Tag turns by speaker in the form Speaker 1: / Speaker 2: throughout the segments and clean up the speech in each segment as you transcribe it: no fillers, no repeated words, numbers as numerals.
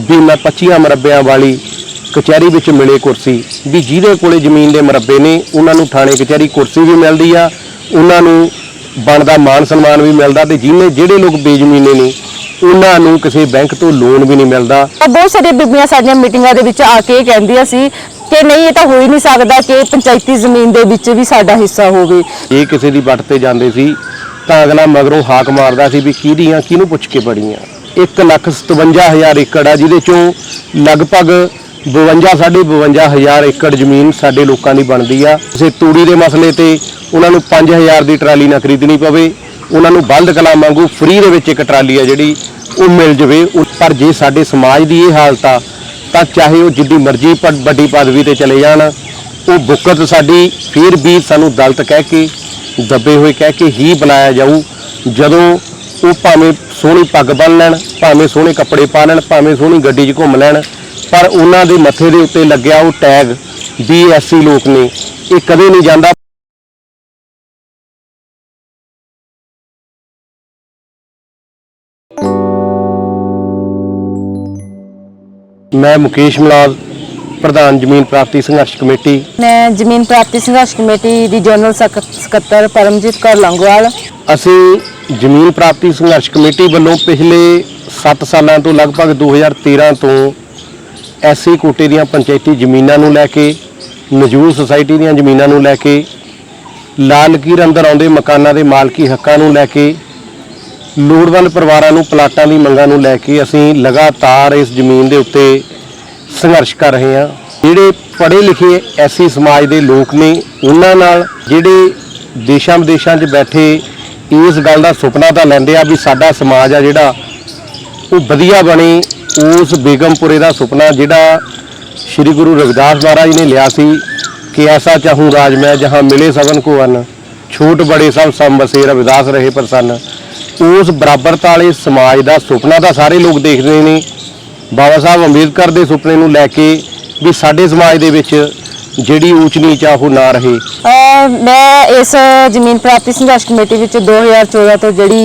Speaker 1: भी मैं 25 मरब्बियां वाली कचहरी विच मिले कुर्सी भी जिहदे कोले जमीन के मरब्बे ने उन्होंने थाने कचहरी कुर्सी भी मिलती आ, उन्होंने बनता मान सन्मान भी मिलता, तो जिन्हें जिहड़े लोग बेजमीने ने उन्होंने किसी बैंक तो लोन भी नहीं मिलता।
Speaker 2: बहुत सारी बीबियां साडियां मीटिंगां दे विच आके कहंदियां सी कि नहीं ये तो हो ही नहीं सकता कि पंचायती जमीन दे विच भी साडा हिस्सा होवे।
Speaker 1: ये किसी की वट ते जांदे सी तां अगला मगरों हाक मारदा सी भी किहदियां किहनूं पुछ के पड़ियां। 1,57,000 एकड़ आ जिहदे चों लगभग 52-52,000 एकड़ जमीन साडे लोकां दी बनदी आ। किसी तूड़ी दे मसले ते उन्हां नूं 5,000 दी ट्राली ना खरीदनी पवे, उन्हां नूं बल्द कलाम वांगू फ्री दे विच एक ट्राली आ जिहड़ी ਉਹ मिल जाए। पर जे साडे समाज की ये हालत आ तां चाहे वो जिद्दी मर्जी वड्डी पदवी ते चले जाण, वो बुकत साडी फिर भी सानूं दलित कह के दबे हुए कह के ही बुलाया जाऊ। जदों वो भावें सोहनी पग बन लैण, भावें सोहने कपड़े पा लैण, भावें सोहनी गड्डी 'च घुम लैण, पर उन्हां दे मत्थे दे उत्ते लग्गिया वो टैग भी SC लोक ने, ये कदे नहीं जांदा। मैं मुकेश मलाज, प्रधान जमीन प्राप्ति संघर्ष कमेटी।
Speaker 2: मैं जमीन प्राप्ति संघर्ष कमेटी दी जनरल सकत्तर परमजीत कौर लंगोवाल।
Speaker 1: असीं जमीन प्राप्ति संघर्ष कमेटी वालों पिछले 7 सालों तो लगभग 2013 तो SC कोटे दीयां पंचायती जमीनां नूं लैके, नजूर सोसाइटी दीयां जमीनां नूं लैके, लाल लकीर अंदर आउंदे मकानां दे मालकी हक्कां नूं लैके, लोड़वंद परिवारां नूं प्लाटां दी मंगां नूं लैके असीं लगातार इस जमीन दे उत्ते संघर्ष कर रहे हैं। जिहड़े पढ़े लिखे SC समाज के लोग ने उन्हां नाल जिहड़े देशां विदेशां 'च बैठे इस गल का सुपना तो लैंदे आ भी साडा समाज आ जिहड़ा वो वधिया बने। उस बेगमपुरे का सुपना जिहड़ा श्री गुरु रविदास महाराज ने लिया सी कि ऐसा चाहूँ राज मैं जहाँ मिले सबन को अन्न, छोट बड़े सब बसे रविदास रहे प्रसन्न। उस बराबरता वाले समाज का सुपना तो सारे लोग देखते हैं। बाबा साहब अंबेडकर के सुपने नूं लैके भी साडे समाज दे विच जिहड़ी ऊच नीच आ वो ना रहे।
Speaker 2: मैं इस जमीन प्राप्ति संघर्ष कमेटी विच 2014 तो जिहड़ी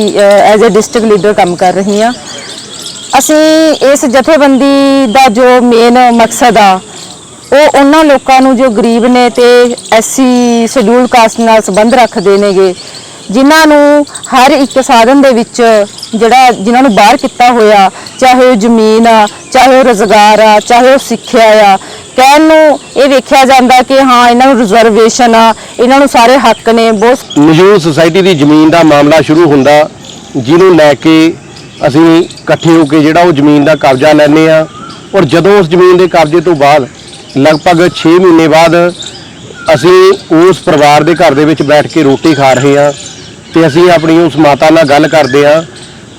Speaker 2: एज ए डिस्ट्रिक्ट लीडर काम कर रही हाँ। असीं इस जथेबंदी का जो मेन मकसद आ वो उन्हां लोकां नूं जो गरीब ने ते SC शेड्यूल्ड कास्ट नाल संबंध रखते नेगे, जिन्हां नूं हर एक साधन दे विच जिन्हां नूं बाहर किता होया, चाहे वो जमीन आ, चाहे वो रोजगार आ, चाहे वो सिक्ख्या आ, कहण नूं ये वेख्या जांदा कि हाँ इन्हां नूं रिजर्वेशन आ, इन्हां नूं सारे हक ने। बहुत
Speaker 1: नजूर सोसाइटी की जमीन का मामला शुरू हुंदा जिन्हों लैके असीं इकट्ठे होकर जिहड़ा वो जमीन का कब्जा लैंदे आ, और जदों उस जमीन के कब्जे तो बाद लगभग 6 महीने बाद असीं उस परिवार के घर दे विच बैठ के रोटी खा रहे हैं तो असीं अपनी उस माता नाल गल करदे आ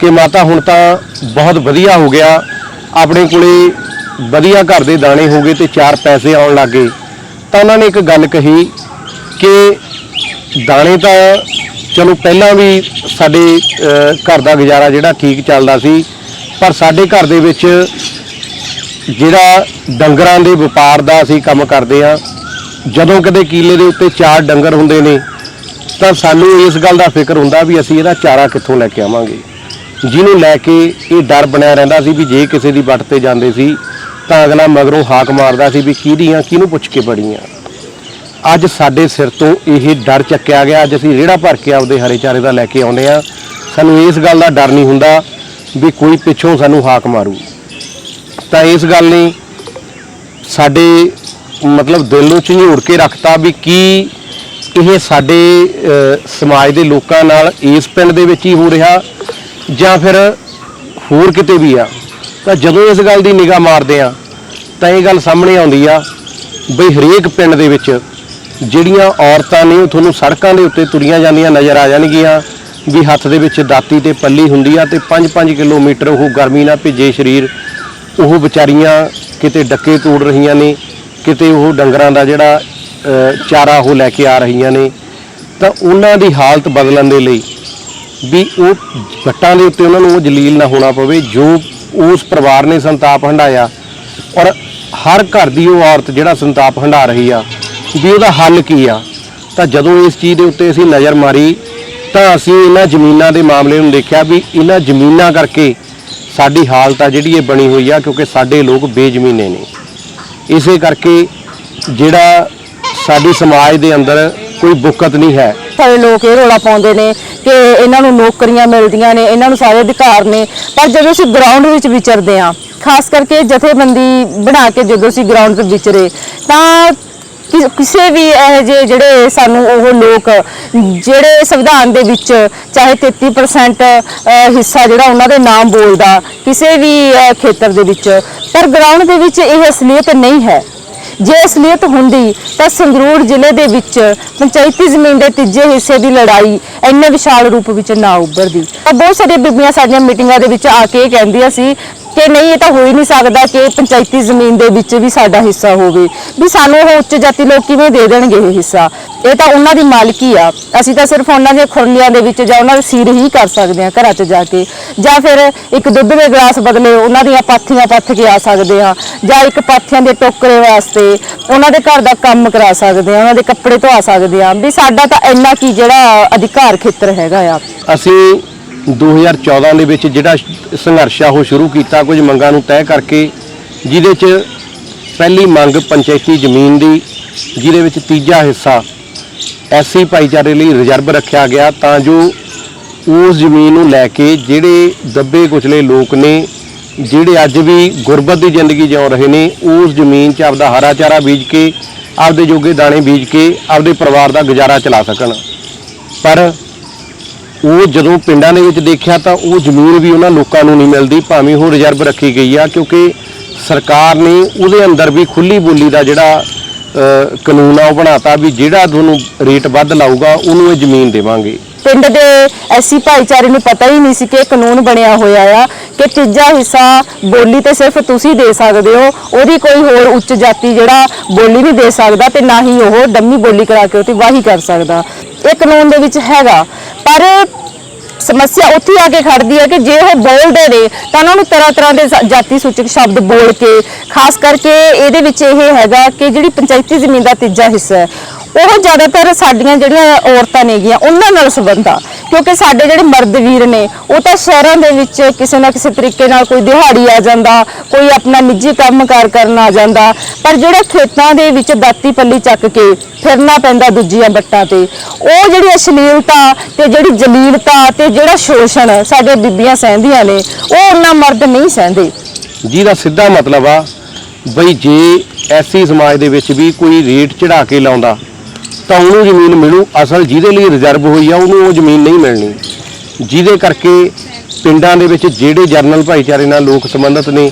Speaker 1: कि माता हुण तां बहुत वधिया हो गया, अपने कोले वधिया घर दे दाने हो गए तो 4 पैसे आउण लग गए। तो उन्होंने एक गल कही कि दाने तो चलो पहला भी साडे घर का गुजारा जिहड़ा ठीक चलदा सी, पर साडे घर दे विच जिहड़ा डंगरां दे वपार दा असीं काम करदे आ, जदों कदे कीले दे उत्ते 4 डंगर हुंदे ने तो सानू इस गल का फिक्र हुंदा भी असीं इहदा चारा कित्थों लैके आवांगे, जिन्हों लैके ये डर बनया रहिंदा सी भी जे किसी की वट ते जांदे सी तां अगला मगरों हाक मारदा सी भी किहदियां किहनूं पुछ के पड़ियां। अज साडे सिर तो यह डर चक्या गया। अज असीं रेड़ा भर के आपदे हरे चारे का लैके आउंदे आ, सानू इस गल का डर नहीं हुंदा भी कोई पिछों सानू हाक मारू। तो इस गल ने साडे मतलब दिल नूं झंझोड़ के रखता भी की ये साडे समाज के लोकां नाल इस पिंड दे विच ही हो रहा जां फिर होर किते भी आ। तो जदों इस गल की निगाह मारदे आ तां ये गल सामने आउंदी आ बई हरेक पिंड दे विच जिहड़ियां औरतां ने तुहानूं सड़कां दे उत्ते तुरीआं जांदियां नज़र आ जाणगीआं भी हत्थ दे विच दाती ते पल्ली हुंदी आ ते 5-5 किलोमीटर वो गर्मी नाल भिजे शरीर वो विचारियां किते डक्के तोड़ रहीआं ने, किते वो डंगरां दा जिहड़ा चारा वो लैके आ रहीआं ने। तां उन्हां दी हालत बदलण दे लई भी वो वट्टां दे उत्ते उन्हां नूं जलील ना होना पवे जो उस परिवार ने संताप हंडाया, और हर घर की वो औरत जिहड़ा संताप हंडा रही आ भी उसदा हल की आ। तो जदों इस चीज़ के उत्ते असीं नज़र मारी तो असीं इन्हां जमीनां दे मामले नूं देखिआ भी इन्हां जमीनां करके ਸਾਡੀ ਹਾਲਤ ਆ ਜਿਹੜੀ ਇਹ ਬਣੀ ਹੋਈ ਆ, ਕਿਉਂਕਿ ਸਾਡੇ ਲੋਕ ਬੇਜ਼ਮੀਨੇ ਨੇ। ਇਸੇ ਕਰਕੇ ਜਿਹੜਾ ਸਾਡੀ ਸਮਾਜ ਦੇ ਅੰਦਰ ਕੋਈ ਬੁੱਕਤ ਨਹੀਂ ਹੈ।
Speaker 2: ਸਾਰੇ ਲੋਕ ਇਹ ਰੌਲਾ ਪਾਉਂਦੇ ਨੇ ਕਿ ਇਹਨਾਂ ਨੂੰ ਨੌਕਰੀਆਂ ਮਿਲਦੀਆਂ ਨੇ, ਇਹਨਾਂ ਨੂੰ ਸਾਰੇ ਅਧਿਕਾਰ ਨੇ, ਪਰ ਜਦੋਂ ਅਸੀਂ ਗਰਾਊਂਡ ਵਿੱਚ ਵਿਚਰਦੇ ਹਾਂ, ਖਾਸ ਕਰਕੇ ਜਥੇਬੰਦੀ ਬਣਾ ਕੇ ਜਦੋਂ ਅਸੀਂ ਗਰਾਊਂਡ 'ਤੇ ਵਿਚਰੇ ਤਾਂ ਕਿਸੇ ਵੀ ਇਹੋ ਜਿਹੇ ਜਿਹੜੇ ਸਾਨੂੰ ਉਹ ਲੋਕ ਜਿਹੜੇ ਸੰਵਿਧਾਨ ਦੇ ਵਿੱਚ ਚਾਹੇ 33% ਹਿੱਸਾ ਜਿਹੜਾ ਉਹਨਾਂ ਦੇ ਨਾਮ ਬੋਲਦਾ ਕਿਸੇ ਵੀ ਖੇਤਰ ਦੇ ਵਿੱਚ, ਪਰ ਗਰਾਊਂਡ ਦੇ ਵਿੱਚ ਇਹ ਅਸਲੀਅਤ ਨਹੀਂ ਹੈ। ਜੇ ਅਸਲੀਅਤ ਹੁੰਦੀ ਤਾਂ ਸੰਗਰੂਰ ਜ਼ਿਲ੍ਹੇ ਦੇ ਵਿੱਚ ਪੰਚਾਇਤੀ ਜ਼ਮੀਨ ਦੇ ਤੀਜੇ ਹਿੱਸੇ ਦੀ ਲੜਾਈ ਇੰਨੇ ਵਿਸ਼ਾਲ ਰੂਪ ਵਿੱਚ ਨਾ ਉੱਭਰਦੀ। ਬਹੁਤ ਸਾਰੀਆਂ ਬੀਬੀਆਂ ਸਾਡੀਆਂ ਮੀਟਿੰਗਾਂ ਦੇ ਵਿੱਚ ਆ ਕੇ ਇਹ ਕਹਿੰਦੀਆਂ ਸੀ ਕਿ ਨਹੀਂ, ਇਹ ਤਾਂ ਹੋ ਹੀ ਨਹੀਂ ਸਕਦਾ ਕਿ ਪੰਚਾਇਤੀ ਜ਼ਮੀਨ ਦੇ ਵਿੱਚ ਵੀ ਸਾਡਾ ਹਿੱਸਾ ਹੋਵੇ, ਵੀ ਸਾਨੂੰ ਉਹ ਉੱਚ ਜਾਤੀ ਲੋਕ ਕਿਵੇਂ ਦੇ ਦੇਣਗੇ ਇਹ ਹਿੱਸਾ, ਇਹ ਤਾਂ ਉਹਨਾਂ ਦੀ ਮਾਲਕੀ ਆ, ਅਸੀਂ ਤਾਂ ਸਿਰਫ ਉਹਨਾਂ ਦੇ ਖੁਰਲੀਆਂ ਦੇ ਵਿੱਚ ਜਾਂ ਉਹਨਾਂ ਦੇ ਸਿਰ ਹੀ ਕਰ ਸਕਦੇ ਹਾਂ ਘਰਾਂ 'ਚ ਜਾ ਕੇ, ਜਾਂ ਫਿਰ ਇੱਕ ਦੁੱਧ ਦੇ ਗਲਾਸ ਬਦਲੇ ਉਹਨਾਂ ਦੀਆਂ ਪਾਥੀਆਂ ਪੱਥ ਕੇ ਆ ਸਕਦੇ ਹਾਂ, ਜਾਂ ਇੱਕ ਪਾਥੀਆਂ ਦੇ ਟੋਕਰੇ ਵਾਸਤੇ ਉਹਨਾਂ ਦੇ ਘਰ ਦਾ ਕੰਮ ਕਰਾ ਸਕਦੇ ਹਾਂ, ਉਹਨਾਂ ਦੇ ਕੱਪੜੇ ਧਵਾ ਸਕਦੇ ਹਾਂ, ਵੀ ਸਾਡਾ ਤਾਂ ਇੰਨਾ ਕੀ ਜਿਹੜਾ ਅਧਿਕਾਰ ਖੇਤਰ ਹੈਗਾ ਆ।
Speaker 1: ਅਸੀਂ 2014 ਦੇ ਵਿੱਚ ਜਿਹੜਾ ਸੰਘਰਸ਼ ਆ ਉਹ ਸ਼ੁਰੂ ਕੀਤਾ ਕੁਝ ਮੰਗਾਂ ਨੂੰ ਤੈਅ ਕਰਕੇ, ਜਿਹਦੇ 'ਚ ਪਹਿਲੀ ਮੰਗ ਪੰਚਾਇਤੀ ਜ਼ਮੀਨ ਦੀ, ਜਿਹਦੇ ਵਿੱਚ ਤੀਜਾ ਹਿੱਸਾ ਐਸਸੀ ਭਾਈਚਾਰੇ ਲਈ ਰਿਜ਼ਰਵ ਰੱਖਿਆ ਗਿਆ, ਤਾਂ ਜੋ ਉਸ ਜ਼ਮੀਨ ਨੂੰ ਲੈ ਕੇ ਜਿਹੜੇ ਦੱਬੇ ਕੁਚਲੇ ਲੋਕ ਨੇ, ਜਿਹੜੇ ਅੱਜ ਵੀ ਗੁਰਬਤ ਦੀ ਜ਼ਿੰਦਗੀ ਜਿਉ ਰਹੇ ਨੇ, ਉਸ ਜ਼ਮੀਨ 'ਚ ਆਪਦਾ ਹਰਾ ਚਾਰਾ ਬੀਜ ਕੇ, ਆਪਦੇ ਜੋਗੇ ਦਾਣੇ ਬੀਜ ਕੇ ਆਪਦੇ ਪਰਿਵਾਰ ਦਾ ਗੁਜ਼ਾਰਾ ਚਲਾ ਸਕਣ। ਪਰ ਉਹ ਜਦੋਂ ਪਿੰਡਾਂ ਦੇ ਵਿੱਚ ਦੇਖਿਆ ਤਾਂ ਉਹ ਜ਼ਮੀਨ ਵੀ ਉਹਨਾਂ ਲੋਕਾਂ ਨੂੰ ਨਹੀਂ ਮਿਲਦੀ, ਭਾਵੇਂ ਉਹ ਰਿਜ਼ਰਵ ਰੱਖੀ ਗਈ ਆ, ਕਿਉਂਕਿ ਸਰਕਾਰ ਨੇ ਉਹਦੇ ਅੰਦਰ ਵੀ ਖੁੱਲੀ ਬੋਲੀ ਦਾ ਜਿਹੜਾ ਕਾਨੂੰਨ ਆ ਉਹ ਬਣਾਤਾ ਵੀ ਜਿਹੜਾ ਤੁਹਾਨੂੰ ਰੇਟ ਵੱਧ ਲਾਊਗਾ ਉਹਨੂੰ ਇਹ ਜ਼ਮੀਨ ਦੇਵਾਂਗੇ।
Speaker 2: ਪਿੰਡ ਦੇ ਐਸੀ ਭਾਈਚਾਰੇ ਨੂੰ ਪਤਾ ਹੀ ਨਹੀਂ ਸੀ ਕਿ ਕਾਨੂੰਨ ਬਣਿਆ ਹੋਇਆ ਆ ਕਿ ਤੀਜਾ ਹਿੱਸਾ ਬੋਲੀ ਤੇ ਸਿਰਫ ਤੁਸੀਂ ਦੇ ਸਕਦੇ ਹੋ, ਉਹਦੀ ਕੋਈ ਹੋਰ ਉੱਚ ਜਾਤੀ ਜਿਹੜਾ ਬੋਲੀ ਨਹੀਂ ਦੇ ਸਕਦਾ, ਤੇ ਨਾ ਹੀ ਉਹ ਡੰਮੀ ਬੋਲੀ ਕਰਾ ਕੇ ਉਹਦੀ ਵਾਹੀ ਕਰ ਸਕਦਾ। ਇਹ ਕਾਨੂੰਨ ਦੇ ਵਿੱਚ ਹੈਗਾ, ਪਰ ਸਮੱਸਿਆ ਉੱਥੇ ਆ ਕੇ ਖੜਦੀ ਹੈ ਕਿ ਜੇ ਉਹ ਬੋਲਦੇ ਨੇ ਤਾਂ ਉਹਨਾਂ ਨੂੰ ਤਰ੍ਹਾਂ ਤਰ੍ਹਾਂ ਦੇ ਜਾਤੀ ਸੂਚਕ ਸ਼ਬਦ ਬੋਲ ਕੇ, ਖਾਸ ਕਰਕੇ ਇਹਦੇ ਵਿੱਚ ਇਹ ਹੈਗਾ ਕਿ ਜਿਹੜੀ ਪੰਚਾਇਤੀ ਜ਼ਮੀਨ ਦਾ ਤੀਜਾ ਹਿੱਸਾ ਹੈ ਉਹ ਜ਼ਿਆਦਾਤਰ ਸਾਡੀਆਂ ਜਿਹੜੀਆਂ ਔਰਤਾਂ ਨੇਗੀਆਂ ਉਹਨਾਂ ਨਾਲ ਸੰਬੰਧ ਆ, ਕਿਉਂਕਿ ਸਾਡੇ ਜਿਹੜੇ ਮਰਦ ਵੀਰ ਨੇ ਉਹ ਤਾਂ ਸ਼ਹਿਰਾਂ ਦੇ ਵਿੱਚ ਕਿਸੇ ਨਾ ਕਿਸੇ ਤਰੀਕੇ ਨਾਲ ਕੋਈ ਦਿਹਾੜੀ ਆ ਜਾਂਦਾ, ਕੋਈ ਆਪਣਾ ਨਿੱਜੀ ਕੰਮਕਾਰ ਕਰਨ ਆ ਜਾਂਦਾ, ਪਰ ਜਿਹੜਾ ਖੇਤਾਂ ਦੇ ਵਿੱਚ ਦਾਤੀ ਪੱਲੀ ਚੱਕ ਕੇ ਫਿਰਨਾ ਪੈਂਦਾ ਦੂਜੀਆਂ ਵੱਟਾਂ ਤੇ, ਉਹ ਜਿਹੜੀ ਅਸ਼ਲੀਲਤਾ ਤੇ ਜਿਹੜੀ ਜਲੀਲਤਾ ਤੇ ਜਿਹੜਾ ਸ਼ੋਸ਼ਣ ਸਾਡੇ ਬੀਬੀਆਂ ਸਹਿੰਦੀਆਂ ਨੇ ਉਹ ਉਹਨਾਂ ਮਰਦ ਨਹੀਂ ਸਹਿੰਦੇ।
Speaker 1: ਜਿਹਦਾ ਸਿੱਧਾ ਮਤਲਬ ਆ ਬਈ ਜੇ ਐਸੀ ਸਮਾਜ ਦੇ ਵਿੱਚ ਵੀ ਕੋਈ ਰੇਟ ਚੜਾ ਕੇ ਲਾਉਂਦਾ ਤਾਂ ਉਹਨੂੰ ਜ਼ਮੀਨ ਮਿਲੂ, ਅਸਲ ਜਿਹਦੇ ਲਈ ਰਿਜ਼ਰਵ ਹੋਈ ਆ ਉਹਨੂੰ ਉਹ ਜ਼ਮੀਨ ਨਹੀਂ ਮਿਲਣੀ। ਜਿਹਦੇ ਕਰਕੇ ਪਿੰਡਾਂ ਦੇ ਵਿੱਚ ਜਿਹੜੇ ਜਰਨਲ ਭਾਈਚਾਰੇ ਨਾਲ ਲੋਕ ਸੰਬੰਧਿਤ ਨੇ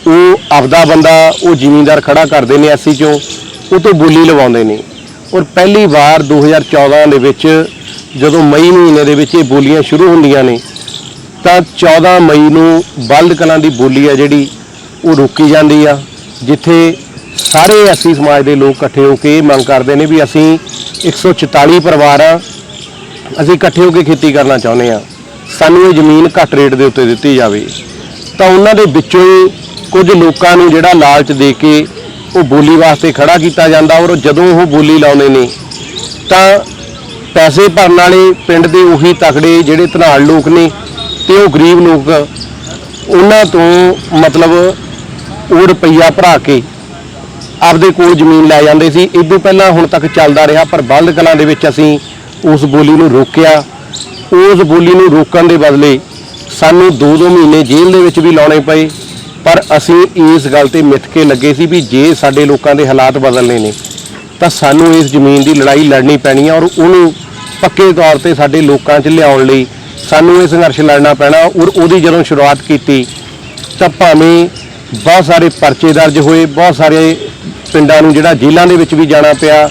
Speaker 1: ਉਹ ਆਪਦਾ ਬੰਦਾ ਉਹ ਜ਼ਿਮੀਂਦਾਰ ਖੜਾ ਕਰਦੇ ਨੇ ਐਸੀ ਚੋਂ, ਉਹ ਤੋਂ ਬੋਲੀ ਲਵਾਉਂਦੇ ਨੇ। ਔਰ ਪਹਿਲੀ ਵਾਰ 2014 ਦੇ ਵਿੱਚ ਜਦੋਂ ਮਈ ਮਹੀਨੇ ਦੇ ਵਿੱਚ ਇਹ ਬੋਲੀਆਂ ਸ਼ੁਰੂ ਹੁੰਦੀਆਂ ਨੇ ਤਾਂ 14 ਮਈ ਨੂੰ ਬਲਦ ਕਲਾਂ ਦੀ ਬੋਲੀ ਆ ਜਿਹੜੀ ਉਹ ਰੋਕੀ ਜਾਂਦੀ ਆ, ਜਿੱਥੇ ਸਾਰੇ ਐਸੀ ਸਮਾਜ ਦੇ ਲੋਕ ਇਕੱਠੇ ਹੋ ਕੇ ਮੰਗ ਕਰਦੇ ਨੇ ਵੀ ਅਸੀਂ 144 ਪਰਿਵਾਰ ਆ, ਅਸੀਂ ਇਕੱਠੇ ਹੋ ਕੇ ਖੇਤੀ ਕਰਨਾ ਚਾਹੁੰਦੇ ਆ, ਸਾਨੂੰ ਇਹ ਜ਼ਮੀਨ ਘੱਟ ਰੇਟ ਦੇ ਉੱਤੇ ਦਿੱਤੀ ਜਾਵੇ। ਤਾਂ ਉਹਨਾਂ ਦੇ ਵਿੱਚੋਂ ਹੀ ਕੁਝ ਲੋਕਾਂ ਨੂੰ ਜਿਹੜਾ ਲਾਲਚ ਦੇ ਕੇ ਉਹ ਬੋਲੀ ਵਾਸਤੇ ਖੜਾ ਕੀਤਾ ਜਾਂਦਾ, ਔਰ ਜਦੋਂ ਉਹ ਬੋਲੀ ਲਾਉਂਦੇ ਨੇ ਤਾਂ ਪੈਸੇ ਭਰਨ ਵਾਲੇ ਪਿੰਡ ਦੇ ਉਹੀ ਤਕੜੇ ਜਿਹੜੇ ਧਨਾੜ ਲੋਕ ਨੇ ਤੇ ਉਹ ਗਰੀਬ ਲੋਕ ਉਹਨਾਂ ਤੋਂ ਮਤਲਬ ਉਹ ਰੁਪਈਆ ਭਰਾ ਕੇ ਆਪਦੇ ਕੋਲ ਜ਼ਮੀਨ ਲੈ ਜਾਂਦੇ ਸੀ। ਇਸ ਤੋਂ ਪਹਿਲਾਂ ਹੁਣ ਤੱਕ ਚੱਲਦਾ ਰਿਹਾ, ਪਰ ਬਲਦ ਕਲਾਂ ਦੇ ਵਿੱਚ ਅਸੀਂ ਉਸ ਬੋਲੀ ਨੂੰ ਰੋਕਿਆ। ਉਸ ਬੋਲੀ ਨੂੰ ਰੋਕਣ ਦੇ ਬਦਲੇ ਸਾਨੂੰ 2-2 ਮਹੀਨੇ ਜੇਲ੍ਹ ਦੇ ਵਿੱਚ ਵੀ ਲਾਉਣੇ ਪਏ, ਪਰ ਅਸੀਂ ਇਸ ਗੱਲ ਤੇ ਮਿੱਥ ਕੇ ਲੱਗੇ ਸੀ ਵੀ ਜੇ ਸਾਡੇ ਲੋਕਾਂ ਦੇ ਹਾਲਾਤ ਬਦਲਨੇ ਨੇ ਤਾਂ ਸਾਨੂੰ ਇਸ ਜ਼ਮੀਨ ਦੀ ਲੜਾਈ ਲੜਨੀ ਪੈਣੀ ਆ, ਔਰ ਉਹਨੂੰ ਪੱਕੇ ਤੌਰ ਤੇ ਸਾਡੇ ਲੋਕਾਂ 'ਚ ਲਿਆਉਣ ਲਈ ਸਾਨੂੰ ਇਹ ਸੰਘਰਸ਼ ਲੜਨਾ ਪੈਣਾ। ਔਰ ਉਹਦੀ ਜਦੋਂ ਸ਼ੁਰੂਆਤ ਕੀਤੀ ਤਾਂ ਭਾਵੇਂ ਬਹੁਤ ਸਾਰੇ ਪਰਚੇ ਦਰਜ ਹੋਏ, ਬਹੁਤ ਸਾਰੇ ਪਿੰਡਾਂ ਨੂੰ ਜਿਹੜਾ ਜੇਲ੍ਹਾਂ ਦੇ ਵਿੱਚ ਵੀ ਜਾਣਾ ਪਿਆ,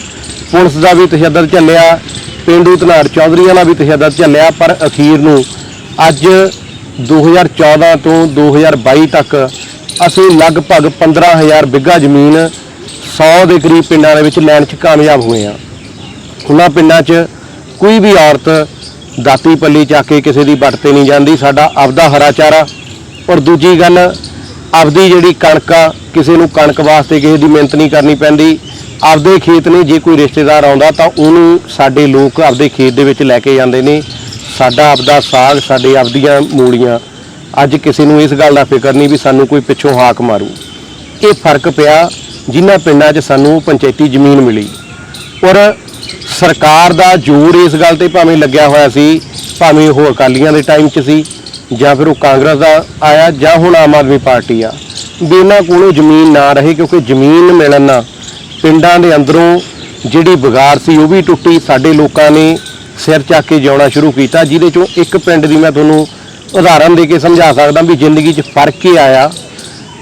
Speaker 1: ਪੁਲਿਸ ਦਾ ਵੀ ਤਸ਼ੱਦਦ ਝੱਲਿਆ, ਪੇਂਡੂ ਧਨਾੜ ਚੌਧਰੀਆਂ ਦਾ ਵੀ ਤਸ਼ੱਦਦ ਝੱਲਿਆ, ਪਰ ਅਖੀਰ ਨੂੰ ਅੱਜ 2014 ਤੋਂ 2022 ਤੱਕ ਅਸੀਂ ਲਗਭਗ 15,000 ਬਿੱਘਾ ਜ਼ਮੀਨ 100 ਦੇ ਕਰੀਬ ਪਿੰਡਾਂ ਦੇ ਵਿੱਚ ਲੈਣ 'ਚ ਕਾਮਯਾਬ ਹੋਏ ਆ। ਉਹਨਾਂ ਪਿੰਡਾਂ 'ਚ ਕੋਈ ਵੀ ਔਰਤ ਦਾਤੀ ਪੱਲੀ ਚੱਕ ਕੇ ਕਿਸੇ ਦੀ ਵੱਟ ਤੇ ਨਹੀਂ ਜਾਂਦੀ, ਸਾਡਾ ਆਪਦਾ ਹਰਾ ਚਾਰਾ। ਔਰ ਦੂਜੀ ਗੱਲ, ਆਪਦੀ ਜਿਹੜੀ ਕਣਕ ਆ, ਕਿਸੇ ਨੂੰ ਕਣਕ ਵਾਸਤੇ ਕਿਸੇ ਦੀ ਮਿਹਨਤ ਨਹੀਂ ਕਰਨੀ ਪੈਂਦੀ, ਆਪਦੇ ਖੇਤ ਨੇ ਜੇ ਕੋਈ ਰਿਸ਼ਤੇਦਾਰ ਆਉਂਦਾ ਤਾਂ ਉਹਨੂੰ ਸਾਡੇ ਲੋਕ ਆਪਦੇ ਖੇਤ ਦੇ ਵਿੱਚ ਲੈ ਕੇ ਜਾਂਦੇ ਨੇ। ਸਾਡਾ ਆਪਦਾ ਸਾਗ, ਸਾਡੇ ਆਪਦੀਆਂ ਮੂਲੀਆਂ ਅੱਜ ਕਿਸੇ ਨੂੰ ਇਸ ਗੱਲ ਦਾ ਫਿਕਰ ਨਹੀਂ ਵੀ ਸਾਨੂੰ ਕੋਈ ਪਿੱਛੋਂ ਹਾਕ ਮਾਰੂ। ਇਹ ਫਰਕ ਪਿਆ ਜਿਨ੍ਹਾਂ ਪਿੰਡਾਂ 'ਚ ਸਾਨੂੰ ਪੰਚਾਇਤੀ ਜ਼ਮੀਨ ਮਿਲੀ। ਔਰ ਸਰਕਾਰ ਦਾ ਜ਼ੋਰ ਇਸ ਗੱਲ ਤੇ ਭਾਵੇਂ ਲੱਗਿਆ ਹੋਇਆ ਸੀ, ਭਾਵੇਂ ਉਹ ਅਕਾਲੀਆਂ ਦੇ ਟਾਈਮ 'ਚ ਸੀ ਜਾਂ ਫਿਰ ਉਹ ਕਾਂਗਰਸ ਦਾ ਆਇਆ ਜਾਂ ਹੁਣ ਆਮ ਆਦਮੀ ਪਾਰਟੀ ਆ, ਵੀ ਇਹਨਾਂ ਕੋਲੋਂ ਜ਼ਮੀਨ ਨਾ ਰਹੇ, ਕਿਉਂਕਿ ਜ਼ਮੀਨ ਮਿਲਣ ਨਾਲ ਪਿੰਡਾਂ ਦੇ ਅੰਦਰੋਂ ਜਿਹੜੀ ਵਿਗਾੜ ਸੀ ਉਹ ਵੀ ਟੁੱਟੀ। ਸਾਡੇ ਲੋਕਾਂ ਨੇ ਸਿਰ ਚੱਕ ਕੇ ਜਿਉਣਾ ਸ਼ੁਰੂ ਕੀਤਾ, ਜਿਹਦੇ 'ਚੋਂ ਇੱਕ ਪਿੰਡ ਦੀ ਮੈਂ ਤੁਹਾਨੂੰ ਉਦਾਹਰਨ ਦੇ ਕੇ ਸਮਝਾ ਸਕਦਾ ਵੀ ਜ਼ਿੰਦਗੀ 'ਚ ਫਰਕ ਹੀ ਆਇਆ।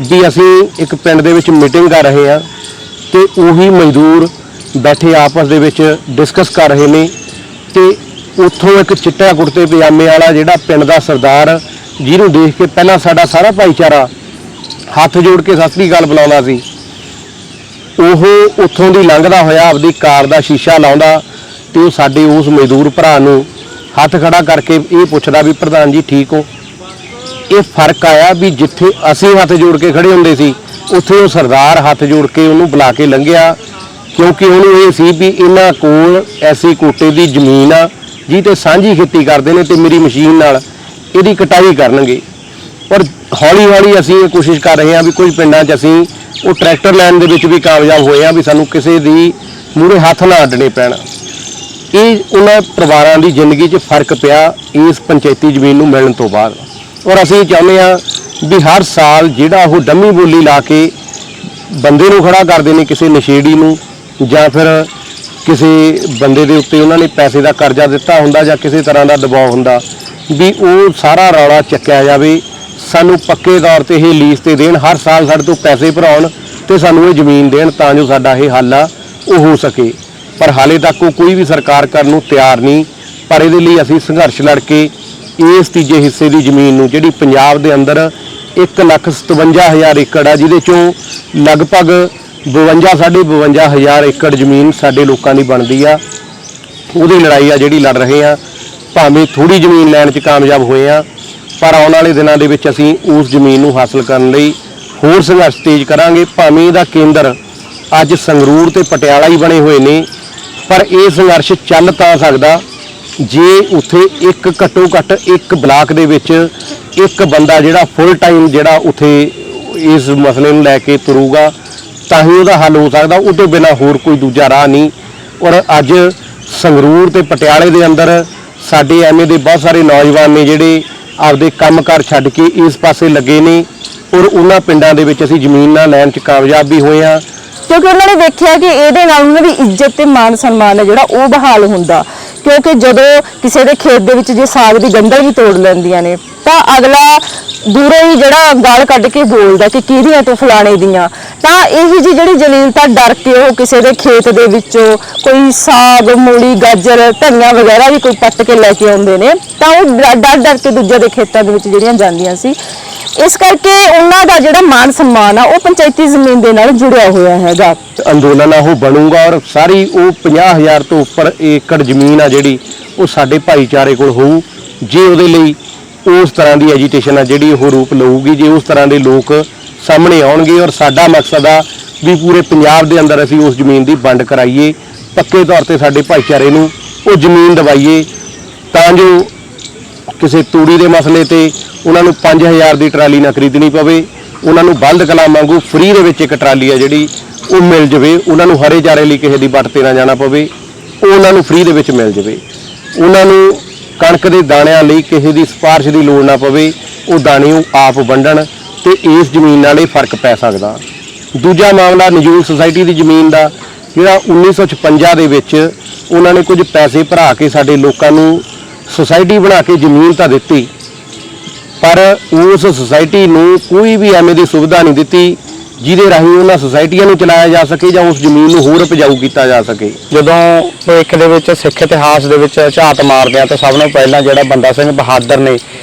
Speaker 1: ਵੀ ਅਸੀਂ ਇੱਕ ਪਿੰਡ ਦੇ ਵਿੱਚ ਮੀਟਿੰਗ ਕਰ ਰਹੇ ਹਾਂ ਤੇ ਉਹੀ ਮਜ਼ਦੂਰ ਬੈਠੇ ਆਪਸ ਦੇ ਵਿੱਚ ਡਿਸਕਸ ਕਰ ਰਹੇ ਨੇ ਤੇ ਉੱਥੋਂ ਇੱਕ ਚਿੱਟਾ ਕੁੜਤੇ ਪਜਾਮੇ ਵਾਲਾ ਜਿਹੜਾ ਪਿੰਡ ਦਾ ਸਰਦਾਰ, ਜਿਹਨੂੰ ਦੇਖ ਕੇ ਪਹਿਲਾਂ ਸਾਡਾ ਸਾਰਾ ਭਾਈਚਾਰਾ ਹੱਥ ਜੋੜ ਕੇ ਸਤਿ ਸ੍ਰੀ ਅਕਾਲ ਬੁਲਾਉਂਦਾ ਸੀ, ਉਹ ਉੱਥੋਂ ਦੀ ਲੰਘਦਾ ਹੋਇਆ ਆਪਦੀ ਕਾਰ ਦਾ ਸ਼ੀਸ਼ਾ ਲਾਉਂਦਾ ਤੇ ਉਹ ਸਾਡੇ ਉਸ ਮਜ਼ਦੂਰ ਭਰਾ ਨੂੰ ਹੱਥ ਖੜਾ ਕਰਕੇ ਇਹ ਪੁੱਛਦਾ ਵੀ ਪ੍ਰਧਾਨ ਜੀ ਠੀਕ ਹੋ। ਇਹ ਫਰਕ ਆਇਆ ਵੀ ਜਿੱਥੇ ਅਸੀਂ ਹੱਥ ਜੋੜ ਕੇ ਖੜੇ ਹੁੰਦੇ ਸੀ, ਉੱਥੇ ਉਹ ਸਰਦਾਰ ਹੱਥ ਜੋੜ ਕੇ ਉਹਨੂੰ ਬੁਲਾ ਕੇ ਲੰਘਿਆ, ਕਿਉਂਕਿ ਉਹਨੂੰ ਇਹ ਸੀ ਵੀ ਇਹਨਾਂ ਕੋਲ ਐਸੀ ਕੋਟੇ ਦੀ ਜ਼ਮੀਨ ਆ ਜਿਹਦੇ ਤੇ ਸਾਂਝੀ ਖੇਤੀ ਕਰਦੇ ਨੇ ਤੇ ਮੇਰੀ ਮਸ਼ੀਨ ਨਾਲ ਇਹਦੀ ਕਟਾਈ ਕਰਨਗੇ। ਪਰ ਹੌਲੀ ਹੌਲੀ ਅਸੀਂ ਇਹ ਕੋਸ਼ਿਸ਼ ਕਰ ਰਹੇ ਹਾਂ ਵੀ ਕੁਝ ਪਿੰਡਾਂ 'ਚ ਅਸੀਂ ਉਹ ਟਰੈਕਟਰ ਲੈਣ ਦੇ ਵਿੱਚ ਵੀ ਕਾਮਯਾਬ ਹੋਏ ਆ ਵੀ ਸਾਨੂੰ ਕਿਸੇ ਦੀ ਮੂਹਰੇ ਹੱਥ ਨਾ ਅੱਡਣੇ ਪੈਣ। ਇਹ ਉਹਨਾਂ ਪਰਿਵਾਰਾਂ ਦੀ ਜ਼ਿੰਦਗੀ 'ਚ ਫਰਕ ਪਿਆ ਇਸ ਪੰਚਾਇਤੀ ਜ਼ਮੀਨ ਨੂੰ ਮਿਲਣ ਤੋਂ ਬਾਅਦ। ਔਰ ਅਸੀਂ ਚਾਹੁੰਦੇ ਹਾਂ ਵੀ ਹਰ ਸਾਲ ਜਿਹੜਾ ਉਹ ਡੰਮੀ ਬੋਲੀ ਲਾ ਕੇ ਬੰਦੇ ਨੂੰ ਖੜਾ ਕਰਦੇ ਨੇ, ਕਿਸੇ ਨਸ਼ੇੜੀ ਨੂੰ ਜਾਂ ਫਿਰ ਕਿਸੇ ਬੰਦੇ ਦੇ ਉੱਤੇ ਉਹਨਾਂ ਨੇ ਪੈਸੇ ਦਾ ਕਰਜ਼ਾ ਦਿੱਤਾ ਹੁੰਦਾ ਜਾਂ ਕਿਸੇ ਤਰ੍ਹਾਂ ਦਾ ਦਬਾਅ ਹੁੰਦਾ, ਵੀ ਉਹ ਸਾਰਾ ਰੌਲਾ ਚੱਕਿਆ ਜਾਵੇ, ਸਾਨੂੰ ਪੱਕੇ ਤੌਰ ਤੇ ਇਹ ਲੀਜ਼ ਤੇ ਦੇਣ, ਹਰ ਸਾਲ ਸਾਡੇ ਤੋਂ ਪੈਸੇ ਭਰਾਉਣ ਤੇ ਸਾਨੂੰ ਇਹ ਜ਼ਮੀਨ ਦੇਣ ਤਾਂ ਜੋ ਸਾਡਾ ਇਹ ਹੱਲ ਆ ਉਹ ਹੋ ਸਕੇ। ਪਰ ਹਾਲੇ ਤੱਕ ਉਹ ਕੋਈ ਵੀ ਸਰਕਾਰ ਕਰਨ ਨੂੰ ਤਿਆਰ ਨਹੀਂ। ਪਰ ਇਹਦੇ ਲਈ ਅਸੀਂ ਸੰਘਰਸ਼ ਲੜ ਕੇ ਇਸ ਤੀਜੇ ਹਿੱਸੇ ਦੀ ਜ਼ਮੀਨ ਨੂੰ, ਜਿਹੜੀ ਪੰਜਾਬ ਦੇ ਅੰਦਰ 1,57,000 ਏਕੜ ਆ, ਜਿਹਦੇ ਚੋਂ ਲਗਭਗ 52,500 ਏਕੜ ਜ਼ਮੀਨ ਸਾਡੇ ਲੋਕਾਂ ਦੀ ਬਣਦੀ ਆ, ਉਹਦੀ ਲੜਾਈ ਆ ਜਿਹੜੀ ਲੜ ਰਹੇ ਆ। ਭਾਵੇਂ ਥੋੜੀ ਜ਼ਮੀਨ ਲੈਣ 'ਚ ਕਾਮਯਾਬ ਹੋਏ ਆ, ਪਰ ਆਉਣ ਵਾਲੇ ਦਿਨਾਂ ਦੇ ਵਿੱਚ ਅਸੀਂ ਉਸ ਜ਼ਮੀਨ ਨੂੰ ਹਾਸਲ ਕਰਨ ਲਈ ਹੋਰ ਸੰਘਰਸ਼ ਤੇਜ਼ ਕਰਾਂਗੇ। ਭਾਵੇਂ ਇਹਦਾ ਕੇਂਦਰ ਅੱਜ ਸੰਗਰੂਰ ਤੇ ਪਟਿਆਲਾ ਹੀ ਬਣੇ ਹੋਏ ਨੇ, ਪਰ ਇਹ ਸੰਘਰਸ਼ ਚੱਲ ਤਾਂ ਸਕਦਾ ਜੇ ਉੱਥੇ ਇੱਕ ਘੱਟੋ ਘੱਟ ਇੱਕ ਬਲਾਕ ਦੇ ਵਿੱਚ ਇੱਕ ਬੰਦਾ ਜਿਹੜਾ ਫੁੱਲ ਟਾਈਮ ਜਿਹੜਾ ਉੱਥੇ ਇਸ ਮਸਲੇ ਨੂੰ ਲੈ ਕੇ ਤੁਰੂਗਾ, ਤਾਂ ਹੀ ਉਹਦਾ ਹੱਲ ਹੋ ਸਕਦਾ। ਉਹ ਤੋਂ ਬਿਨਾਂ ਹੋਰ ਕੋਈ ਦੂਜਾ ਰਾਹ ਨਹੀਂ। ਔਰ ਅੱਜ ਸੰਗਰੂਰ ਤੇ ਪਟਿਆਲੇ ਦੇ ਅੰਦਰ ਸਾਡੇ ਐਵੇਂ ਦੇ ਬਹੁਤ ਸਾਰੇ ਨੌਜਵਾਨ ਨੇ ਜਿਹੜੇ ਆਪਦੇ ਕੰਮਕਾਰ ਛੱਡ ਕੇ ਇਸ ਪਾਸੇ ਲੱਗੇ ਨੇ, ਔਰ ਉਹਨਾਂ ਪਿੰਡਾਂ ਦੇ ਵਿੱਚ ਅਸੀਂ ਜ਼ਮੀਨ ਨਾਲ ਲੈਣ 'ਚ ਕਾਮਯਾਬ ਵੀ ਹੋਏ ਹਾਂ,
Speaker 2: ਕਿਉਂਕਿ ਉਹਨਾਂ ਨੇ ਵੇਖਿਆ ਕਿ ਇਹਦੇ ਨਾਲ ਉਹਨਾਂ ਦੀ ਇੱਜ਼ਤ ਤੇ ਮਾਣ ਸਨਮਾਨ ਹੈ ਜਿਹੜਾ ਉਹ ਬਹਾਲ ਹੁੰਦਾ। ਕਿਉਂਕਿ ਜਦੋਂ ਕਿਸੇ ਦੇ ਖੇਤ ਦੇ ਵਿੱਚ ਜੇ ਸਾਗ ਦੀ ਗੰਢਲ ਵੀ ਤੋੜ ਲੈਂਦੀਆਂ ਨੇ ਤਾਂ ਅਗਲਾ ਦੂਰੋਂ ਹੀ ਜਿਹੜਾ ਗਾਲ ਕੱਢ ਕੇ ਬੋਲਦਾ ਕਿ ਕਿਹਦੀਆਂ ਤੋਂ ਫਲਾਣੇ ਦੀਆਂ। ਤਾਂ ਇਹੀ ਜਿਹੜੀ ਜਲੀਲਤਾ ਡਰ ਕੇ ਉਹ ਕਿਸੇ ਦੇ ਖੇਤ ਦੇ ਵਿੱਚੋਂ ਕੋਈ ਸਾਗ, ਮੂਲੀ, ਗਾਜਰ, ਧਨੀਆ ਵਗੈਰਾ ਵੀ ਕੋਈ ਪੱਟ ਕੇ ਲੈ ਕੇ ਆਉਂਦੇ ਨੇ, ਤਾਂ ਉਹ ਡਰ ਕੇ ਦੂਜੇ ਦੇ ਖੇਤਾਂ ਦੇ ਵਿੱਚ ਜਿਹੜੀਆਂ ਜਾਂਦੀਆਂ ਸੀ। ਇਸ ਕਰਕੇ ਉਹਨਾਂ ਦਾ ਜਿਹੜਾ ਮਾਨ ਸਨਮਾਨ ਆ ਉਹ ਪੰਚਾਇਤੀ ਜ਼ਮੀਨ ਦੇ ਨਾਲ ਜੁੜਿਆ ਹੋਇਆ ਹੈਗਾ।
Speaker 1: ਅੰਦੋਲਨ ਆ ਉਹ ਬਣੂਗਾ ਔਰ ਸਾਰੀ ਉਹ 50,000 ਤੋਂ ਉੱਪਰ ਏਕੜ ਜ਼ਮੀਨ ਆ ਜਿਹੜੀ ਉਹ ਸਾਡੇ ਭਾਈਚਾਰੇ ਕੋਲ ਹੋਊ, ਜੇ ਉਹਦੇ ਲਈ ਉਸ ਤਰ੍ਹਾਂ ਦੀ ਐਜੀਟੇਸ਼ਨ ਆ ਜਿਹੜੀ ਉਹ ਰੂਪ ਲਊਗੀ, ਜੇ ਉਸ ਤਰ੍ਹਾਂ ਦੇ ਲੋਕ ਸਾਹਮਣੇ ਆਉਣਗੇ। ਔਰ ਸਾਡਾ ਮਕਸਦ ਆ ਵੀ ਪੂਰੇ ਪੰਜਾਬ ਦੇ ਅੰਦਰ ਅਸੀਂ ਉਸ ਜ਼ਮੀਨ ਦੀ ਵੰਡ ਕਰਾਈਏ, ਪੱਕੇ ਤੌਰ ਤੇ ਸਾਡੇ ਭਾਈਚਾਰੇ ਨੂੰ ਉਹ ਜ਼ਮੀਨ ਦਿਵਾਈਏ, ਤਾਂ ਜੋ ਕਿਸੇ ਤੂੜੀ ਦੇ ਮਸਲੇ ਤੇ ਉਹਨਾਂ ਨੂੰ 5,000 ਦੀ ਟਰਾਲੀ ਨਾ ਖਰੀਦਣੀ ਪਵੇ, ਉਹਨਾਂ ਨੂੰ ਬਲਦ ਕਲਾਂ ਵਾਂਗੂ ਫ੍ਰੀ ਦੇ ਵਿੱਚ ਇੱਕ ਟਰਾਲੀ ਆ ਜਿਹੜੀ ਉਹ ਮਿਲ ਜਾਵੇ, ਉਹਨਾਂ ਨੂੰ ਹਰੇ ਚਾਰੇ ਲਈ ਕਿਸੇ ਦੀ ਵੱਟ ਤੇ ਨਾ ਜਾਣਾ ਪਵੇ, ਉਹ ਉਹਨਾਂ ਨੂੰ ਫ੍ਰੀ ਦੇ ਵਿੱਚ ਮਿਲ ਜਾਵੇ, ਉਹਨਾਂ ਨੂੰ ਕਣਕ ਦੇ ਦਾਣਿਆਂ ਲਈ ਕਿਸੇ ਦੀ ਸਿਫਾਰਿਸ਼ ਦੀ ਲੋੜ ਨਾ ਪਵੇ, ਉਹ ਦਾਣੇ ਉਹ ਆਪ ਵੰਡਣ ਤੇ ਇਸ ਜ਼ਮੀਨ ਨਾਲ ਇਹ ਫਰਕ ਪੈ ਸਕਦਾ। ਦੂਜਾ ਮਾਮਲਾ ਨਜੂਲ ਸੁਸਾਇਟੀ ਦੀ ਜ਼ਮੀਨ ਦਾ, ਜਿਹੜਾ 1956 ਦੇ ਵਿੱਚ ਉਹਨਾਂ ਨੇ ਕੁਝ ਪੈਸੇ ਭਰਾ ਕੇ ਸਾਡੇ ਲੋਕਾਂ ਨੂੰ ਸੁਸਾਇਟੀ ਬਣਾ ਕੇ ਜ਼ਮੀਨ ਤਾਂ ਦਿੱਤੀ, ਪਰ ਉਸ ਸੁਸਾਇਟੀ ਨੂੰ ਕੋਈ ਵੀ ਐਵੇਂ ਦੀ ਸੁਵਿਧਾ ਨਹੀਂ ਦਿੱਤੀ ਜਿਹਦੇ ਰਾਹੀਂ ਉਹਨਾਂ ਸੁਸਾਇਟੀਆਂ ਨੂੰ ਚਲਾਇਆ ਜਾ ਸਕੇ ਜਾਂ ਉਸ ਜ਼ਮੀਨ ਨੂੰ ਹੋਰ ਉਪਜਾਊ ਕੀਤਾ ਜਾ ਸਕੇ।
Speaker 3: ਜਦੋਂ ਭਵਿੱਖ ਦੇ ਵਿੱਚ ਸਿੱਖ ਇਤਿਹਾਸ ਦੇ ਵਿੱਚ ਝਾਤ ਮਾਰਦੇ ਆ ਤਾਂ ਸਭ ਤੋਂ ਪਹਿਲਾਂ ਜਿਹੜਾ ਬੰਦਾ ਸਿੰਘ ਬਹਾਦਰ ਨੇ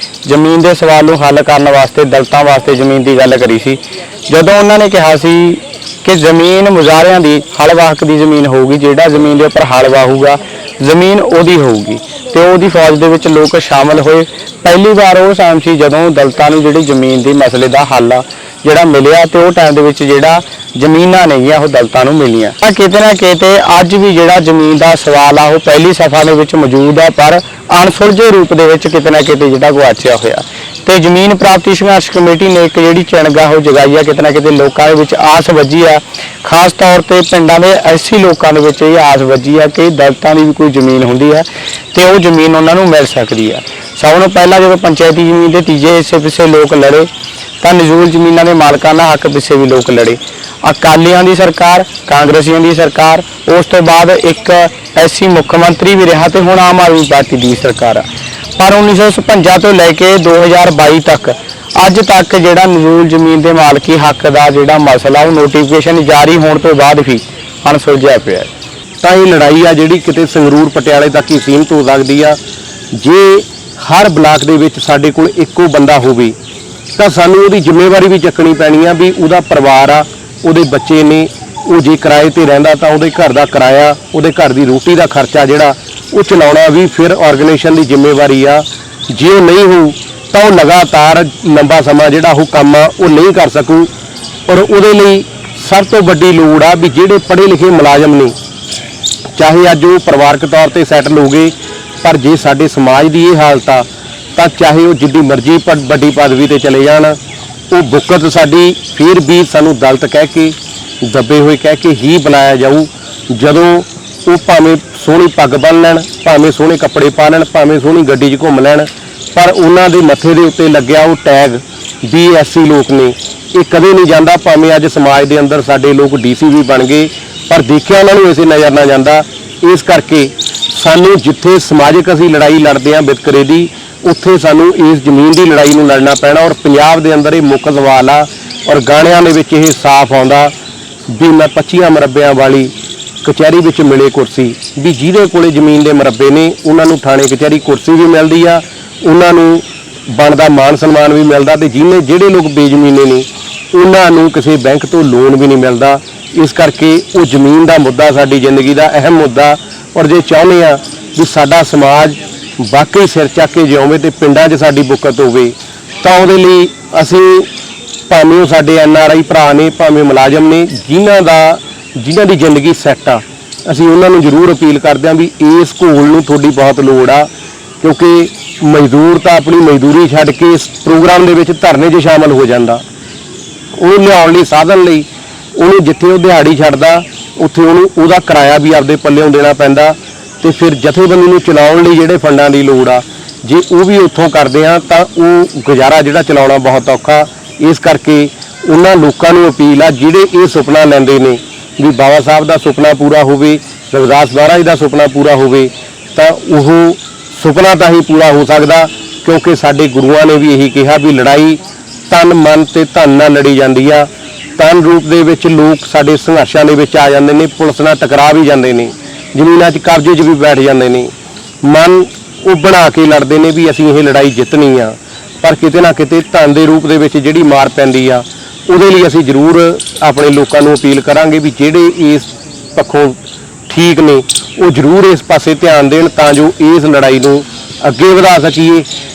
Speaker 3: ਜ਼ਮੀਨ ਦੇ ਸਵਾਲ ਨੂੰ ਹੱਲ ਕਰਨ ਵਾਸਤੇ ਦਲਿਤਾਂ ਵਾਸਤੇ ਜ਼ਮੀਨ ਦੀ ਗੱਲ ਕਰੀ ਸੀ। ਜਦੋਂ ਉਹਨਾਂ ਨੇ ਕਿਹਾ ਸੀ ਕਿ ਜ਼ਮੀਨ ਮੁਜ਼ਾਰਿਆਂ ਦੀ ਹਲ ਵਾਹਕ ਦੀ ਜ਼ਮੀਨ ਹੋਊਗੀ, ਜਿਹੜਾ ਜ਼ਮੀਨ ਦੇ ਉੱਪਰ ਹਲ ਵਾਹੂਗਾ ਜ਼ਮੀਨ ਉਹਦੀ ਹੋਊਗੀ, ਤੇ ਉਹਦੀ ਫੌਜ ਦੇ ਵਿੱਚ ਲੋਕ ਸ਼ਾਮਲ ਹੋਏ। ਪਹਿਲੀ ਵਾਰ ਉਹ ਟਾਈਮ ਸੀ ਜਦੋਂ ਦਲਿਤਾਂ ਨੂੰ ਜਿਹੜੀ ਜ਼ਮੀਨ ਦੀ ਮਸਲੇ ਦਾ ਹੱਲ ਆ ਜਿਹੜਾ ਮਿਲਿਆ, ਤੇ ਉਹ ਟਾਈਮ ਦੇ ਵਿੱਚ ਜਿਹੜਾ ਜ਼ਮੀਨਾਂ ਨੇਗੀਆਂ ਉਹ ਦਲਿਤਾਂ ਨੂੰ ਮਿਲੀਆਂ। ਕਿਤੇ ਨਾ ਕਿਤੇ ਅੱਜ ਵੀ ਜਿਹੜਾ ਜ਼ਮੀਨ ਦਾ ਸਵਾਲ ਆ ਉਹ ਪਹਿਲੀ ਸਫਾ ਦੇ ਵਿੱਚ ਮੌਜੂਦ ਆ, ਪਰ ਅਣਸੁਲਝੇ ਰੂਪ ਦੇ ਵਿੱਚ ਕਿਤੇ ਨਾ ਕਿਤੇ ਜਿਹੜਾ ਗੁਆਚਿਆ ਹੋਇਆ। ਤੇ ਜ਼ਮੀਨ ਪ੍ਰਾਪਤੀ ਸੰਘਰਸ਼ ਕਮੇਟੀ ਨੇ ਇੱਕ ਜਿਹੜੀ ਚਿਣਗਾ ਉਹ ਜਗਾਈ ਆ, ਕਿਤੇ ਨਾ ਕਿਤੇ ਲੋਕਾਂ ਦੇ ਵਿੱਚ ਆਸ ਵੱਜੀ ਆ। ਖਾਸ ਤੌਰ ਤੇ ਪਿੰਡਾਂ ਦੇ ਐਸੀ ਲੋਕਾਂ ਦੇ ਵਿੱਚ ਇਹ ਆਸ ਵੱਜੀ ਆ ਕਿ ਦਲਿਤਾਂ ਦੀ ਵੀ ਕੋਈ ਜ਼ਮੀਨ ਹੁੰਦੀ ਆ ਤੇ ਉਹ ਜ਼ਮੀਨ ਉਹਨਾਂ ਨੂੰ ਮਿਲ ਸਕਦੀ ਆ। ਸਭ ਤੋਂ ਪਹਿਲਾਂ ਜਦੋਂ ਪੰਚਾਇਤੀ ਜ਼ਮੀਨ ਦੇ ਤੀਜੇ ਹਿੱਸੇ ਪਿੱਛੇ ਲੋਕ ਲੜੇ ਤਾਂ ਨਜ਼ੂਲ ਜ਼ਮੀਨਾਂ ਦੇ ਮਾਲਕਾਨਾ ਹੱਕ ਪਿੱਛੇ ਵੀ ਲੋਕ ਲੜੇ। ਅਕਾਲੀਆਂ ਦੀ ਸਰਕਾਰ, ਕਾਂਗਰਸੀਆਂ ਦੀ ਸਰਕਾਰ, ਉਸ ਤੋਂ ਬਾਅਦ ਇੱਕ ਐਸੀ ਮੁੱਖ ਮੰਤਰੀ ਵੀ ਰਿਹਾ ਤੇ ਹੁਣ ਆਮ ਆਦਮੀ ਪਾਰਟੀ ਦੀ ਸਰਕਾਰ ਆ। ਪਰ 1956 ਤੋਂ ਲੈ ਕੇ 2022 ਤੱਕ ਅੱਜ ਤੱਕ ਜਿਹੜਾ ਨਜ਼ੂਲ ਜ਼ਮੀਨ ਦੇ ਮਾਲਕੀ ਹੱਕ ਦਾ ਜਿਹੜਾ ਮਸਲਾ ਉਹ ਨੋਟੀਫਿਕੇਸ਼ਨ ਜਾਰੀ ਹੋਣ ਤੋਂ ਬਾਅਦ ਵੀ ਅਣਸੁਲਝਿਆ ਪਿਆ ਹੈ।
Speaker 1: ਤਾਂ ਇਹ ਲੜਾਈ ਆ ਜਿਹੜੀ ਕਿਤੇ ਸੰਗਰੂਰ ਪਟਿਆਲੇ ਤੱਕ ਹੀ ਸੀਮਤ ਹੋ ਸਕਦੀ ਆ। ਜੇ ਹਰ ਬਲਾਕ ਦੇ ਵਿੱਚ ਸਾਡੇ ਕੋਲ ਇੱਕੋ ਬੰਦਾ ਹੋਵੇ ਤਾਂ ਸਾਨੂੰ ਉਹਦੀ ਜ਼ਿੰਮੇਵਾਰੀ ਵੀ ਚੱਕਣੀ ਪੈਣੀ ਆ ਵੀ ਉਹਦਾ ਪਰਿਵਾਰ ਆ, ਉਹਦੇ ਬੱਚੇ ਨੇ, ਉਹ ਜੇ ਕਿਰਾਏ ਤੇ ਰਹਿੰਦਾ ਤਾਂ ਉਹਦੇ ਘਰ ਦਾ ਕਿਰਾਇਆ, ਉਹਦੇ ਘਰ ਦੀ ਰੋਟੀ ਦਾ ਖਰਚਾ ਜਿਹੜਾ ਉਹ ਚਲਾਉਣਾ ਵੀ ਫਿਰ ਆਰਗੇਨਾਈਜੇਸ਼ਨ ਦੀ ਜ਼ਿੰਮੇਵਾਰੀ ਆ। ਜੇ ਉਹ ਨਹੀਂ ਹੋਊ ਤਾਂ ਉਹ ਲਗਾਤਾਰ ਲੰਬਾ ਸਮਾਂ ਜਿਹੜਾ ਉਹ ਕੰਮ ਆ ਉਹ ਨਹੀਂ ਕਰ ਸਕੂ। ਔਰ ਉਹਦੇ ਲਈ ਸਭ ਤੋਂ ਵੱਡੀ ਲੋੜ ਆ ਵੀ ਜਿਹੜੇ ਪੜ੍ਹੇ ਲਿਖੇ ਮੁਲਾਜ਼ਮ ਨੇ, ਚਾਹੇ ਅੱਜ ਉਹ ਪਰਿਵਾਰਕ ਤੌਰ ਤੇ ਸੈਟਲ ਹੋ ਗਏ, ਪਰ ਜੇ ਸਾਡੇ ਸਮਾਜ ਦੀ ਇਹ ਹਾਲਤ ਆ ਤਾਂ ਚਾਹੇ ਉਹ ਜਿੱਡੀ ਮਰਜ਼ੀ ਵੱਡੀ ਪਦਵੀ ਤੇ ਚਲੇ ਜਾਣ, ਉਹ ਬੁੱਕਤ ਸਾਡੀ ਫਿਰ ਵੀ ਸਾਨੂੰ ਦਲਿਤ ਕਹਿ ਕੇ, ਦੱਬੇ ਹੋਏ ਕਹਿ ਕੇ ਹੀ ਬੁਲਾਇਆ ਜਾਊ। ਜਦੋਂ ਉਹ ਭਾਵੇਂ ਸੋਹਣੀ ਪੱਗ ਬੰਨ੍ਹ ਲੈਣ, ਭਾਵੇਂ ਸੋਹਣੇ ਕੱਪੜੇ ਪਾ ਲੈਣ, ਭਾਵੇਂ ਸੋਹਣੀ ਗੱਡੀ 'ਚ ਘੁੰਮ ਲੈਣ, ਪਰ ਉਹਨਾਂ ਦੇ ਮੱਥੇ ਦੇ ਉੱਤੇ ਲੱਗਿਆ ਉਹ ਟੈਗ BSC ਲੋਕ ਨੇ, ਇਹ ਕਦੇ ਨਹੀਂ ਜਾਂਦਾ। ਭਾਵੇਂ ਅੱਜ ਸਮਾਜ ਦੇ ਅੰਦਰ ਸਾਡੇ ਲੋਕ DC ਵੀ ਬਣ ਗਏ, ਪਰ ਦੇਖਿਆ ਉਹਨਾਂ ਨੂੰ ਇਸੇ ਨਜ਼ਰ ਨਾ ਜਾਂਦਾ। ਇਸ ਕਰਕੇ ਸਾਨੂੰ ਜਿੱਥੇ ਸਮਾਜਿਕ ਅਸੀਂ ਲੜਾਈ ਲੜਦੇ ਹਾਂ ਵਿਤਕਰੇ ਦੀ, ਉੱਥੇ ਸਾਨੂੰ ਇਸ ਜ਼ਮੀਨ ਦੀ ਲੜਾਈ ਨੂੰ ਲੜਨਾ ਪੈਣਾ। ਔਰ ਪੰਜਾਬ ਦੇ ਅੰਦਰ ਇਹ ਮੁੱਖ ਸਵਾਲ ਆ ਔਰ ਗਾਣਿਆਂ ਦੇ ਵਿੱਚ ਇਹ ਸਾਫ਼ ਆਉਂਦਾ ਵੀ ਮੈਂ 25 ਮਰੱਬਿਆਂ ਵਾਲੀ ਕਚਹਿਰੀ ਵਿੱਚ ਮਿਲੇ ਕੁਰਸੀ, ਵੀ ਜਿਹਦੇ ਕੋਲੇ ਜ਼ਮੀਨ ਦੇ ਮਰੱਬੇ ਨੇ ਉਹਨਾਂ ਨੂੰ ਥਾਣੇ ਕਚਹਿਰੀ ਕੁਰਸੀ ਵੀ ਮਿਲਦੀ ਆ, ਉਹਨਾਂ ਨੂੰ ਬਣਦਾ ਮਾਣ ਸਨਮਾਨ ਵੀ ਮਿਲਦਾ, ਤੇ ਜਿਹੜੇ ਲੋਕ ਬੇਜ਼ਮੀਨੇ ਨੇ ਉਹਨਾਂ ਨੂੰ ਕਿਸੇ ਬੈਂਕ ਤੋਂ ਲੋਨ ਵੀ ਨਹੀਂ ਮਿਲਦਾ। ਇਸ ਕਰਕੇ ਉਹ ਜ਼ਮੀਨ ਦਾ ਮੁੱਦਾ ਸਾਡੀ ਜ਼ਿੰਦਗੀ ਦਾ ਅਹਿਮ ਮੁੱਦਾ। ਔਰ ਜੇ ਚਾਹੁੰਦੇ ਆ ਵੀ ਸਾਡਾ ਸਮਾਜ ਵਾਕਈ ਸਿਰ ਚੱਕ ਕੇ ਜਿਉਵੇ ਤੇ ਪਿੰਡਾਂ 'ਚ ਸਾਡੀ ਬੁੱਕਤ ਹੋਵੇ, ਤਾਂ ਉਹਦੇ ਲਈ ਅਸੀਂ ਭਾਵੇਂ ਉਹ ਸਾਡੇ NRI ਭਰਾ ਨੇ, ਭਾਵੇਂ ਮੁਲਾਜ਼ਮ ਨੇ, ਜਿਨ੍ਹਾਂ ਦੀ ਜ਼ਿੰਦਗੀ ਸੈੱਟ ਆ, ਅਸੀਂ ਉਹਨਾਂ ਨੂੰ ਜ਼ਰੂਰ ਅਪੀਲ ਕਰਦੇ ਹਾਂ ਵੀ ਇਸ ਘੋਲ ਨੂੰ ਤੁਹਾਡੀ ਬਹੁਤ ਲੋੜ ਆ। ਕਿਉਂਕਿ ਮਜ਼ਦੂਰ ਤਾਂ ਆਪਣੀ ਮਜ਼ਦੂਰੀ ਛੱਡ ਕੇ ਇਸ ਪ੍ਰੋਗਰਾਮ ਦੇ ਵਿੱਚ ਧਰਨੇ 'ਚ ਸ਼ਾਮਲ ਹੋ ਜਾਂਦਾ। ਉਹਨੂੰ ਲਿਆਉਣ ਲਈ ਸਾਧਨ ਲਈ ਉਹਨੂੰ ਜਿੱਥੇ ਉਹ ਦਿਹਾੜੀ ਛੱਡਦਾ ਉੱਥੇ ਉਹਨੂੰ ਉਹਦਾ ਕਿਰਾਇਆ ਵੀ ਆਪਦੇ ਪੱਲਿਓਂ ਦੇਣਾ ਪੈਂਦਾ। ਤੇ ਫਿਰ ਜਥੇਬੰਦੀ ਨੂੰ ਚਲਾਉਣ ਲਈ ਜਿਹੜੇ ਫੰਡਾਂ ਦੀ ਲੋੜ ਆ, ਜੇ ਉਹ ਵੀ ਉੱਥੋਂ ਕਰਦੇ ਆ ਤਾਂ ਉਹ ਗੁਜ਼ਾਰਾ ਜਿਹੜਾ ਚਲਾਉਣਾ ਬਹੁਤ ਔਖਾ। ਇਸ ਕਰਕੇ ਉਹਨਾਂ ਲੋਕਾਂ ਨੂੰ ਅਪੀਲ ਆ ਜਿਹੜੇ ਇਹ ਸੁਪਨਾ ਲੈਂਦੇ ਨੇ ਵੀ ਬਾਬਾ ਸਾਹਿਬ ਦਾ ਸੁਪਨਾ ਪੂਰਾ ਹੋਵੇ, ਰਵਿਦਾਸ ਮਹਾਰਾਜ ਦਾ ਸੁਪਨਾ ਪੂਰਾ ਹੋਵੇ, ਤਾਂ ਉਹ ਸੁਪਨਾ ਤਾਂ ਹੀ ਪੂਰਾ ਹੋ ਸਕਦਾ। ਕਿਉਂਕਿ ਸਾਡੇ ਗੁਰੂਆਂ ਨੇ ਵੀ ਇਹੀ ਕਿਹਾ ਵੀ ਲੜਾਈ ਤਨ ਮਨ ਤੇ ਧਨ ਨਾਲ ਲੜੀ ਜਾਂਦੀ ਆ। ਤਨ ਰੂਪ ਦੇ ਵਿੱਚ ਲੋਕ ਸਾਡੇ ਸੰਘਰਸ਼ਾਂ ਦੇ ਵਿੱਚ ਆ ਜਾਂਦੇ ਨੇ, ਪੁਲਿਸ ਨਾਲ ਟਕਰਾ ਵੀ ਜਾਂਦੇ ਨੇ, ਜ਼ਮੀਨਾਂ 'ਚ ਕਬਜ਼ੇ 'ਚ ਵੀ ਬੈਠ ਜਾਂਦੇ ਨੇ। ਮਨ ਉਹ ਬਣਾ ਕੇ ਲੜਦੇ ਨੇ ਵੀ ਅਸੀਂ ਇਹ ਲੜਾਈ ਜਿੱਤਣੀ ਆ, ਪਰ ਕਿਤੇ ਨਾ ਕਿਤੇ ਧਨ ਦੇ ਰੂਪ ਦੇ ਵਿੱਚ ਜਿਹੜੀ ਮਾਰ ਪੈਂਦੀ ਆ, ਉਹਦੇ ਲਈ ਅਸੀਂ ਜ਼ਰੂਰ ਆਪਣੇ ਲੋਕਾਂ ਨੂੰ ਅਪੀਲ ਕਰਾਂਗੇ ਵੀ ਜਿਹੜੇ ਇਸ ਪੱਖੋਂ ਠੀਕ ਨੇ ਉਹ ਜ਼ਰੂਰ ਇਸ ਪਾਸੇ ਧਿਆਨ ਦੇਣ, ਤਾਂ ਜੋ ਇਸ ਲੜਾਈ ਨੂੰ ਅੱਗੇ ਵਧਾ ਸਕੀਏ